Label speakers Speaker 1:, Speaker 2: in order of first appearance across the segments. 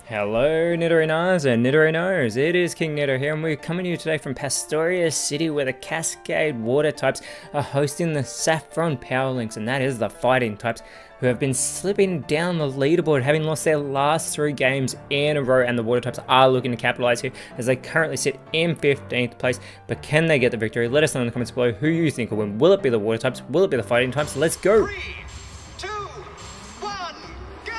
Speaker 1: Hello Nidorinas and Nidorinos, it is KingNido here and we're coming to you today from Pastoria City where the Cascade Water types are hosting the Saffron Power Links, and that is the fighting types who have been slipping down the leaderboard, having lost their last 3 games in a row, and the water types are looking to capitalize here as they currently sit in 15th place. But can they get the victory? Let us know in the comments below who you think will win. Will it be the water types? Will it be the fighting types? Let's go!
Speaker 2: 3, 2, 1, go!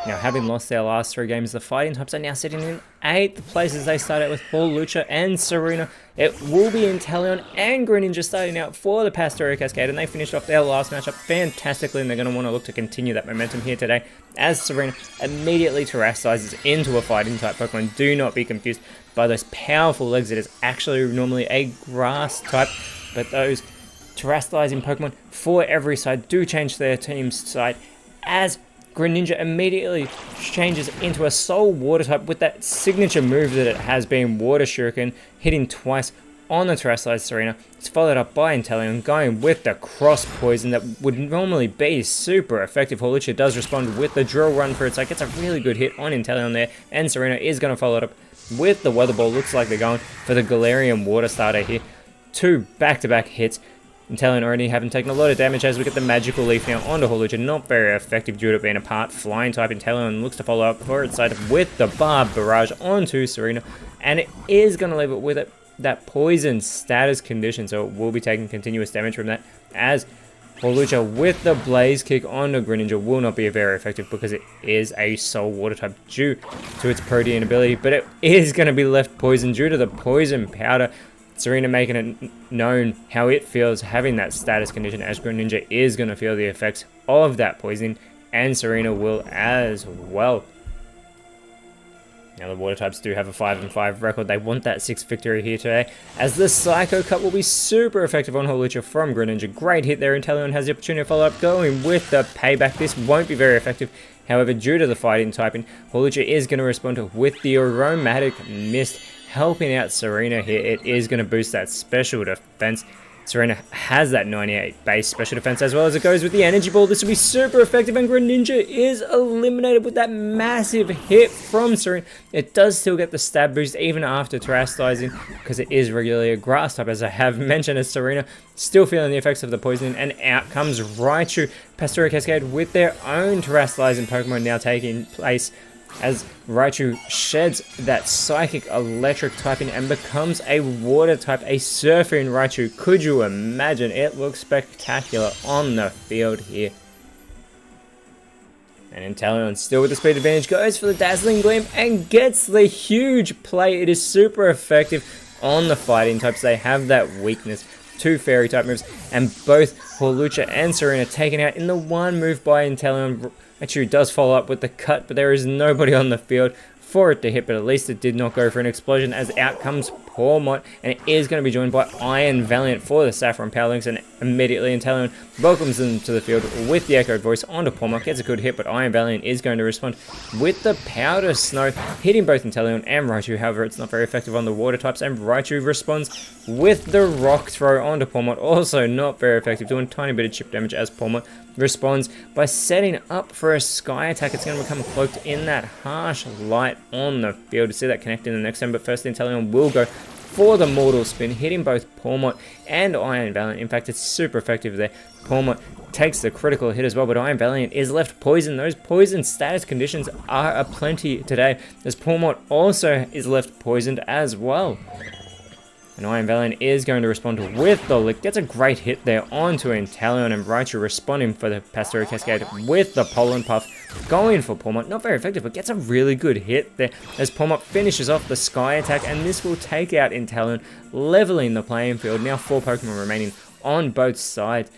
Speaker 1: Now, having lost their last 3 games, the fighting types are now sitting in 8th place as they start out with Lucha and Serena. It will be Inteleon and Greninja starting out for the Pastoria Cascade, and they finished off their last matchup fantastically, and they're going to want to look to continue that momentum here today as Serena immediately terrestrializes into a fighting type Pokemon. Do not be confused by those powerful legs. It is actually normally a grass type, but those terrestrializing Pokemon for every side do change their team's side as Greninja immediately changes into a Soul Water type with that signature move that it has been, Water Shuriken, hitting twice on the terrestrialized Serena. It's followed up by Inteleon going with the Cross Poison that would normally be super effective. Lucha does respond with the Drill Run for its side, gets a really good hit on Inteleon there, and Serena is going to follow it up with the Weather Ball. Looks like they're going for the Galarian Water Starter here. 2 back-to-back hits. Inteleon already having taken a lot of damage as we get the Magical Leaf now onto Lucha. Not very effective due to being a part flying type. Inteleon looks to follow up for its side with the Barb Barrage onto Serena, and it is going to leave it with that poison status condition, so it will be taking continuous damage from that as Lucha with the Blaze Kick onto Greninja will not be very effective because it is a Soul Water type due to its Protean ability, but it is going to be left poisoned due to the Poison Powder. Serena making it known how it feels having that status condition, as Greninja is going to feel the effects of that poisoning, and Serena will as well. Now the water types do have a 5-5 record. They want that 6th victory here today, as the Psycho Cut will be super effective on Lucha from Greninja. Great hit there. Inteleon has the opportunity to follow up going with the payback. This won't be very effective. However, due to the fighting typing, Lucha is going to respond with the Aromatic Mist, helping out Serena here. It is going to boost that special defense. Serena has that 98 base special defense as well as it goes with the Energy Ball. This will be super effective, and Greninja is eliminated with that massive hit from Serena. It does still get the stab boost even after terrestrializing because it is regularly a grass type, as I have mentioned, as Serena still feeling the effects of the poisoning, and out comes Raichu. Pastoria Cascade with their own terrestrializing Pokemon now taking place as Raichu sheds that Psychic Electric typing and becomes a Water type, a Surfing Raichu. Could you imagine? It looks spectacular on the field here. And Inteleon, still with the speed advantage, goes for the Dazzling Gleam and gets the huge play. It is super effective on the fighting types. They have that weakness to Fairy type moves, and both Lucha and Serena taken out in the one move by Inteleon. Actually does follow up with the cut, but there is nobody on the field for it to hit, but at least it did not go for an explosion, as out comes Pawmot, and it is going to be joined by Iron Valiant for the Saffron Power Links, and immediately Inteleon welcomes them to the field with the echoed voice onto Pawmot. Gets a good hit, but Iron Valiant is going to respond with the Powder Snow, hitting both Inteleon and Raichu. However, it's not very effective on the water types, and Raichu responds with the Rock Throw onto Pawmot. Also not very effective, doing a tiny bit of chip damage as Pawmot responds by setting up for a Sky Attack. It's going to become cloaked in that harsh light on the field. To see that connect in the next turn, but first Inteleon will go for the Mortal Spin, hitting both Pawmot and Iron Valiant. In fact, it's super effective there. Pawmot takes the critical hit as well, but Iron Valiant is left poisoned. Those poison status conditions are aplenty today, as Pawmot also is left poisoned as well. And Iron Valiant is going to respond with the Lick. Gets a great hit there onto Inteleon, and Raichu responding for the Pastoria Cascade with the Pollen Puff. Going for Pawmot. Not very effective, but gets a really good hit there as Pawmot finishes off the Sky Attack, and this will take out Inteleon, leveling the playing field. Now 4 Pokemon remaining on both sides.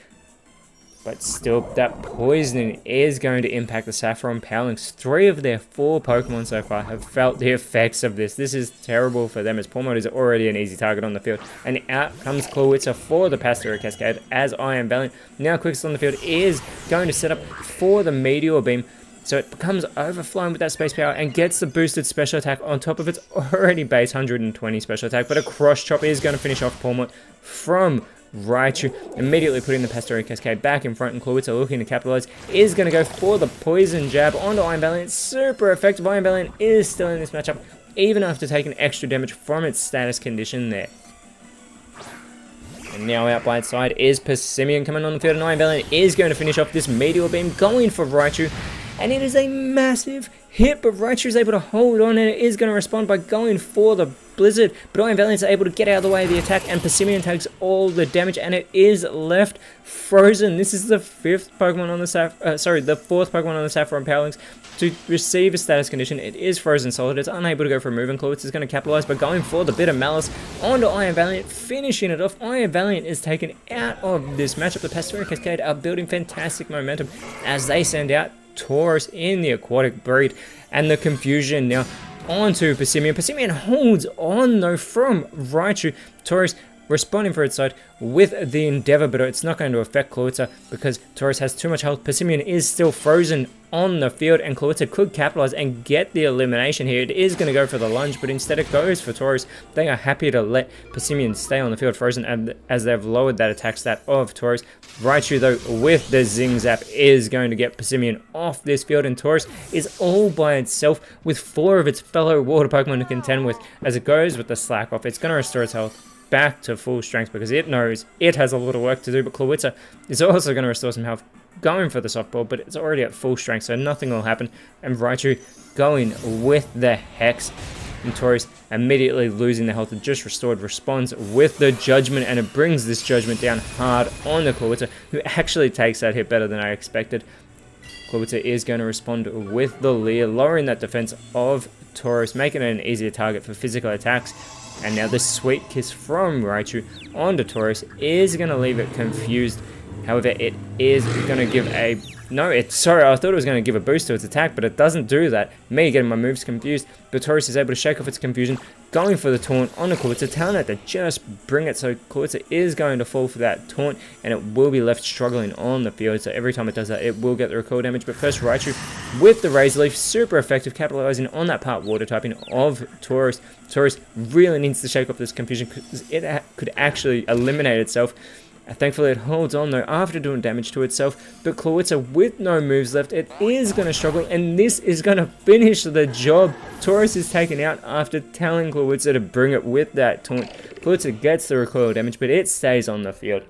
Speaker 1: But still, that poisoning is going to impact the Saffron Power Links. 3 of their 4 Pokemon so far have felt the effects of this. This is terrible for them, as Pawmot is already an easy target on the field. And out comes Clawitzer for the Pastoria Cascade, as Iron Valiant, now quickest on the field, is going to set up for the Meteor Beam. So it becomes overflowing with that space power and gets the boosted special attack on top of its already base 120 special attack. But a Cross Chop is going to finish off Pawmot from Raichu immediately putting the Pastoria Cascade back in front, and Clawitzer looking to capitalize is going to go for the Poison Jab onto Iron Valiant. Super effective. Iron Valiant is still in this matchup, even after taking extra damage from its status condition there. And now out by its side is Persimmon coming on the field, and Iron Valiant is going to finish off this Meteor Beam, going for Raichu. And it is a massive hit, but Raichu is able to hold on, and it is going to respond by going for the Blizzard. But Iron Valiant is able to get out of the way of the attack, and Persimmon takes all the damage, and it is left frozen. This is the fourth Pokemon on the Saffron Power Links to receive a status condition. It is frozen solid. It's unable to go for a move, and Clawitzer is going to capitalize by going for the Bitter Malice onto Iron Valiant, finishing it off. Iron Valiant is taken out of this matchup. The Pastoria Cascade are building fantastic momentum as they send out Tauros in the Aquatic Breed, and the confusion now onto Persimmon. Persimmon holds on though from Raichu. Tauros responding for its side with the Endeavor, but it's not going to affect Clawitzer because Tauros has too much health. Persimmon is still frozen on the field, and Clawitzer could capitalize and get the elimination here. It is going to go for the lunge, but instead it goes for Tauros. They are happy to let Persimmon stay on the field frozen, and as they've lowered that attack stat of Tauros. Raichu though with the Zing Zap is going to get Persimmon off this field, and Tauros is all by itself with 4 of its fellow water Pokemon to contend with. As it goes with the Slack Off, it's going to restore its health back to full strength because it knows it has a lot of work to do, but Clawitzer is also going to restore some health going for the softball, but it's already at full strength, so nothing will happen. And Raichu going with the Hex, and Tauros immediately losing the health it just restored responds with the Judgment, and it brings this Judgment down hard on the Clawitzer, who actually takes that hit better than I expected. Clawitzer is going to respond with the Leer, lowering that defense of Tauros, making it an easier target for physical attacks. And now the Sweet Kiss from Raichu onto Tauros is going to leave it confused. However, it is going to give a... Sorry, I thought it was going to give a boost to its attack, but it doesn't do that. Me getting my moves confused, but Tauros is able to shake off its confusion, going for the taunt on the Clawitzer, telling it to just bring it. So Clawitzer is going to fall for that taunt, and it will be left struggling on the field. So every time it does that, it will get the recoil damage. But first, Raichu with the Razor Leaf, super effective, capitalizing on that part water typing of Tauros. Tauros really needs to shake off this confusion because it could actually eliminate itself. Thankfully, it holds on though after doing damage to itself, but Clawitzer with no moves left, it is going to struggle, and this is going to finish the job. Tauros is taken out after telling Clawitzer to bring it with that taunt. Clawitzer gets the recoil damage, but it stays on the field.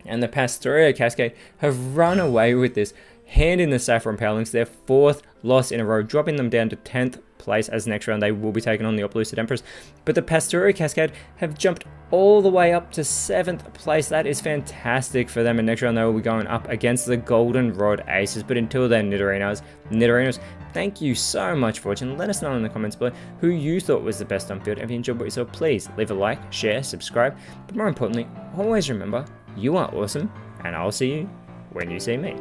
Speaker 1: And the Pastoria Cascade have run away with this, handing the Saffron Power Links their 4th loss in a row, dropping them down to 10th place as next round they will be taking on the Opelucid Emperors. But the Pastoria Cascade have jumped all the way up to 7th place. That is fantastic for them, and next round they will be going up against the Goldenrod Aces. But until then, Nidorinos, thank you so much for watching. Let us know in the comments below who you thought was the best on field. If you enjoyed what you saw, please leave a like, share, subscribe, but more importantly, always remember, you are awesome, and I'll see you when you see me.